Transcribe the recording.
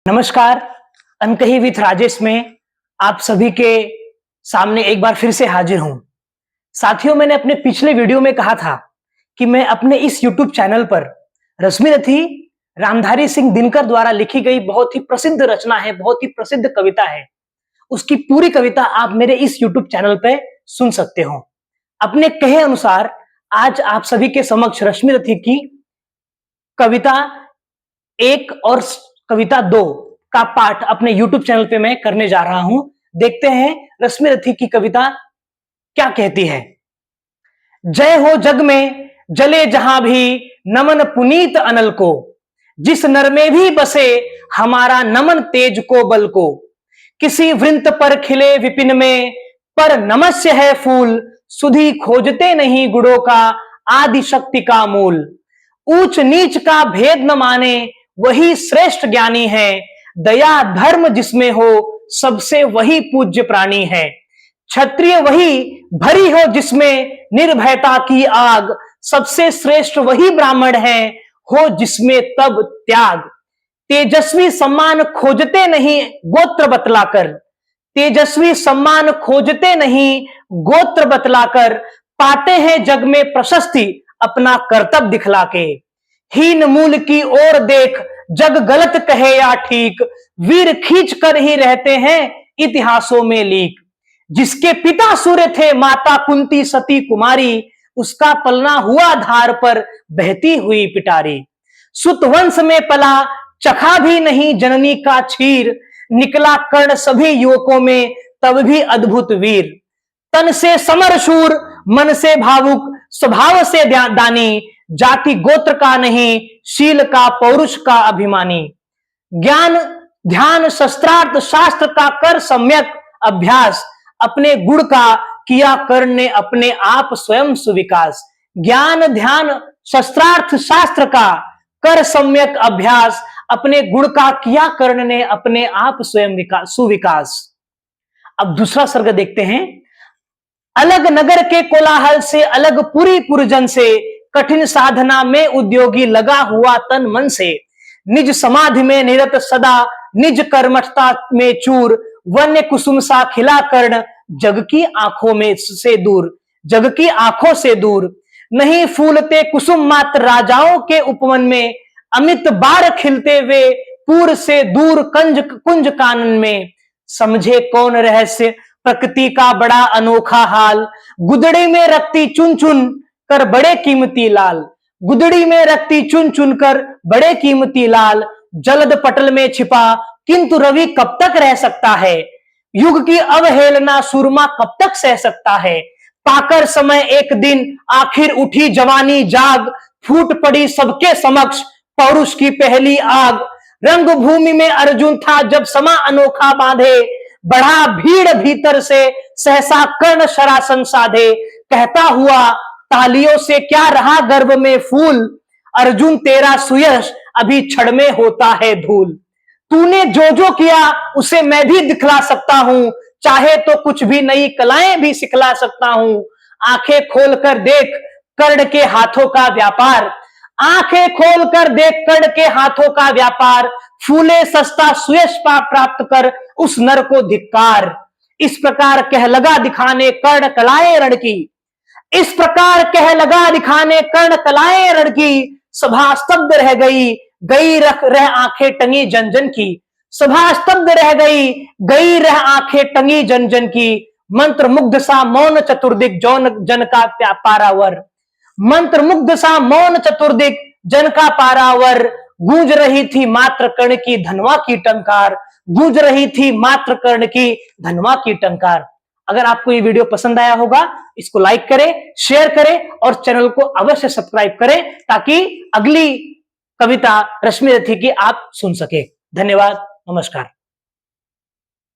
नमस्कार। अनकही विथ राजेश में आप सभी के सामने एक बार फिर से हाजिर हूं। साथियों, मैंने अपने पिछले वीडियो में कहा था कि मैं अपने इस YouTube चैनल पर रश्मिरथी रामधारी सिंह दिनकर द्वारा लिखी गई बहुत ही प्रसिद्ध रचना है, बहुत ही प्रसिद्ध कविता है, उसकी पूरी कविता आप मेरे इस YouTube चैनल पे सुन सकते हो। अपने कहे अनुसार आज आप सभी के समक्ष रश्मिरथी की कविता 1 और कविता 2 का पाठ अपने YouTube चैनल पे मैं करने जा रहा हूं। देखते हैं रश्मिरथी की कविता क्या कहती है। जय हो जग में जले जहां भी नमन पुनीत अनल को, जिस नर में भी बसे हमारा नमन तेज को बल को। किसी वृंत पर खिले विपिन में पर नमस्य है फूल, सुधी खोजते नहीं गुणों का आदि शक्ति का मूल। ऊंच नीच का भेद न माने वही श्रेष्ठ ज्ञानी है, दया धर्म जिसमें हो सबसे वही पूज्य प्राणी है। क्षत्रिय वही भरी हो जिसमें निर्भयता की आग, सबसे श्रेष्ठ वही ब्राह्मण है हो जिसमें तब त्याग। तेजस्वी सम्मान खोजते नहीं गोत्र बतलाकर, तेजस्वी सम्मान खोजते नहीं गोत्र बतलाकर, पाते हैं जग में प्रशस्ति अपना कर्तव्य दिखला के। हीन मूल की ओर देख जग गलत कहे या ठीक, वीर खींच कर ही रहते हैं इतिहासों में लीक। जिसके पिता सूर्य थे माता कुंती सती कुमारी, उसका पलना हुआ धार पर बहती हुई पिटारी। सुत वंश में पला चखा भी नहीं जननी का क्षीर, निकला कर्ण सभी युवकों में तब भी अद्भुत वीर। तन से समर शूर मन से भावुक स्वभाव से दानी, जाति गोत्र का नहीं शील का पौरुष का अभिमानी। ज्ञान ध्यान शस्त्रार्थ शास्त्र का कर सम्यक अभ्यास, अपने गुण का किया कर्ण ने अपने आप स्वयं सुविकास। ज्ञान ध्यान शस्त्रार्थ शास्त्र का कर सम्यक अभ्यास, अपने गुण का किया कर्ण ने अपने आप स्वयं सुविकास। अब दूसरा सर्ग देखते हैं। अलग नगर के कोलाहल से अलग पूरी पुरजन से, कठिन साधना में उद्योगी लगा हुआ तन मन से। निज समाधि में निरत सदा निज कर्मठता में चूर, वन्य कुसुम सा खिला कर्ण जग की आंखों में से दूर, जग की आंखों से दूर। नहीं फूलते कुसुम मात्र राजाओं के उपवन में, अमित बार खिलते वे पूर से दूर कुंज कानन में। समझे कौन रहस्य प्रकृति का बड़ा अनोखा हाल, गुदड़ी में रखती चुन चुन कर बड़े कीमती लाल। गुदड़ी में रखती चुन चुन कर बड़े कीमती लाल, जलद पटल में छिपा किंतु रवि कब तक रह सकता है। युग की अवहेलना सुरमा कब तक सह सकता है। पाकर समय एक दिन आखिर उठी जवानी जाग, फूट पड़ी सबके समक्ष पौरुष की पहली आग। रंग भूमि में अर्जुन था जब समा अनोखा बांधे, बढ़ा भीड़ भीतर से सहसा कर्ण शरासन साधे। कहता हुआ तालियों से क्या रहा गर्भ में फूल, अर्जुन तेरा सुयश अभी क्षण में होता है धूल। तूने जो जो किया उसे मैं भी दिखला सकता हूं, चाहे तो कुछ भी नई कलाएं भी सिखला सकता हूं। आंखें खोलकर देख कर्ण के हाथों का व्यापार, आंखें खोलकर देख कर्ण के हाथों का व्यापार। फूले सस्ता सुयश प्राप्त कर उस नर को धिक्कार। इस प्रकार कह लगा दिखाने कर्ण कलाएं रण की, इस प्रकार कह लगा दिखाने कर्ण कलाएं रण की। सभा स्तब्ध रह गई रह आंखें टंगी जन जन की, सभा स्तब्ध रह गई रह आंखें टंगी जन जन की। मंत्र मुग्ध सा मौन चतुर्दिक जन का पारावर, मंत्र मुग्ध सा मौन चतुर्दिक जन का पारावर। गूंज रही थी मात्र कर्ण की धनवा की टंकार, गूंज रही थी मात्र कर्ण की धनवा की टंकार। अगर आपको ये वीडियो पसंद आया होगा इसको लाइक करें, शेयर करें और चैनल को अवश्य सब्सक्राइब करें ताकि अगली कविता रश्मिरथी की आप सुन सके। धन्यवाद, नमस्कार।